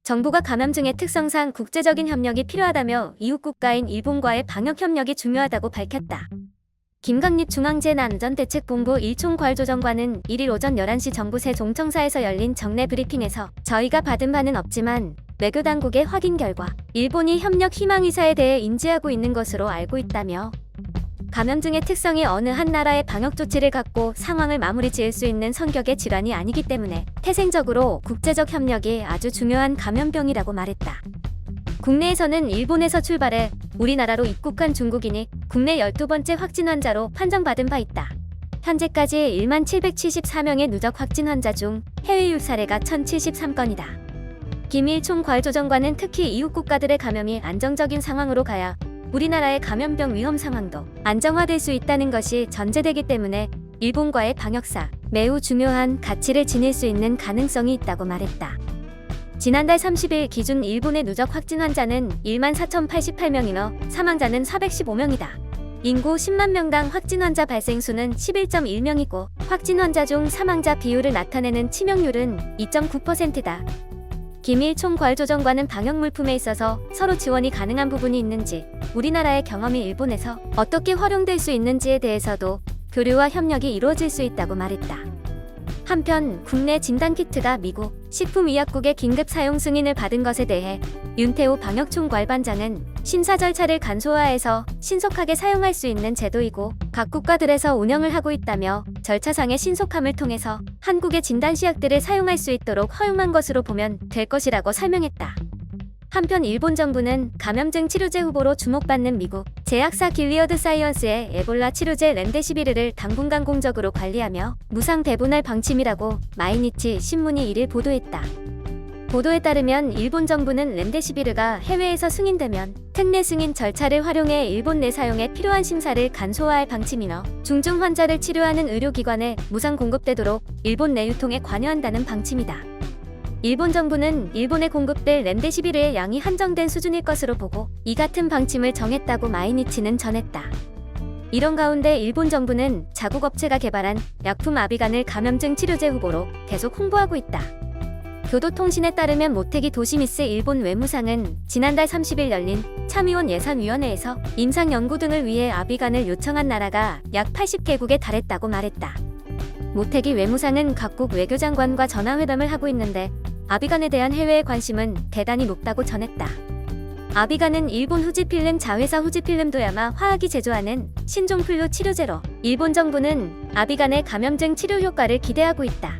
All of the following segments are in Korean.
정부가 감염증의 특성상 국제적인 협력이 필요하다며 이웃 국가인 일본과의 방역 협력이 중요하다고 밝혔다. 김강립 중앙재난안전대책본부 1총괄조정관은 1일 오전 11시 정부 세종청사에서 열린 정례 브리핑에서 저희가 받은 바는 없지만 외교당국의 확인 결과 일본이 협력 희망 의사에 대해 인지하고 있는 것으로 알고 있다며 감염증의 특성이 어느 한 나라의 방역 조치를 갖고 상황을 마무리 지을 수 있는 성격의 질환이 아니기 때문에 태생적으로 국제적 협력이 아주 중요한 감염병이라고 말했다. 국내에서는 일본에서 출발해 우리나라로 입국한 중국인이 국내 12번째 확진 환자로 판정받은 바 있다. 현재까지 1만 774명의 누적 확진 환자 중 해외 유입 사례가 1073건이다. 김일 총괄조정관은 특히 이웃 국가들의 감염이 안정적인 상황으로 가야 우리나라의 감염병 위험 상황도 안정화될 수 있다는 것이 전제되기 때문에 일본과의 방역상 매우 중요한 가치를 지닐 수 있는 가능성이 있다고 말했다. 지난달 30일 기준 일본의 누적 확진 환자는 1만 4,088명이며 사망자는 415명이다. 인구 10만 명당 확진 환자 발생 수는 11.1명이고 확진 환자 중 사망자 비율을 나타내는 치명률은 2.9%다. 김일 총괄조정관은 방역 물품에 있어서 서로 지원이 가능한 부분이 있는지, 우리나라의 경험이 일본에서 어떻게 활용될 수 있는지에 대해서도 교류와 협력이 이루어질 수 있다고 말했다. 한편 국내 진단키트가 미국 식품의약국의 긴급 사용 승인을 받은 것에 대해 윤태호 방역총괄반장은 심사 절차를 간소화해서 신속하게 사용할 수 있는 제도이고 각 국가들에서 운영을 하고 있다며 절차상의 신속함을 통해서 한국의 진단시약들을 사용할 수 있도록 허용한 것으로 보면 될 것이라고 설명했다. 한편 일본 정부는 감염증 치료제 후보로 주목받는 미국 제약사 길리어드 사이언스의 에볼라 치료제 렘데시비르를 당분간 공적으로 관리하며 무상 배분할 방침이라고 마이니치 신문이 1일 보도했다. 보도에 따르면 일본 정부는 렘데시비르가 해외에서 승인되면 특례 승인 절차를 활용해 일본 내 사용에 필요한 심사를 간소화할 방침이며 중증 환자를 치료하는 의료기관에 무상 공급되도록 일본 내 유통에 관여한다는 방침이다. 일본 정부는 일본에 공급될 렘데시비르의 양이 한정된 수준일 것으로 보고 이 같은 방침을 정했다고 마이니치는 전했다. 이런 가운데 일본 정부는 자국 업체가 개발한 약품 아비간을 감염증 치료제 후보로 계속 홍보하고 있다. 교도통신에 따르면 모테기 도시미스 일본 외무상은 지난달 30일 열린 참의원 예산위원회에서 임상 연구 등을 위해 아비간을 요청한 나라가 약 80개국에 달했다고 말했다. 모테기 외무상은 각국 외교장관과 전화회담을 하고 있는데 아비간에 대한 해외의 관심은 대단히 높다고 전했다. 아비간은 일본 후지필름 자회사 후지필름도야마 화학이 제조하는 신종 플루 치료제로 일본 정부는 아비간의 감염증 치료 효과를 기대하고 있다.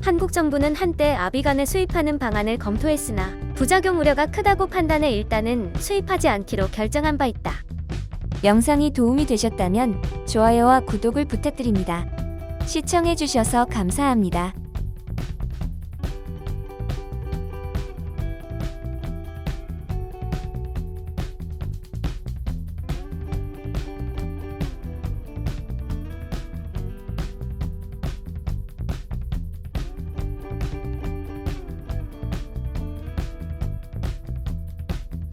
한국 정부는 한때 아비간을 수입하는 방안을 검토했으나 부작용 우려가 크다고 판단해 일단은 수입하지 않기로 결정한 바 있다. 영상이 도움이 되셨다면 좋아요와 구독을 부탁드립니다. 시청해주셔서 감사합니다.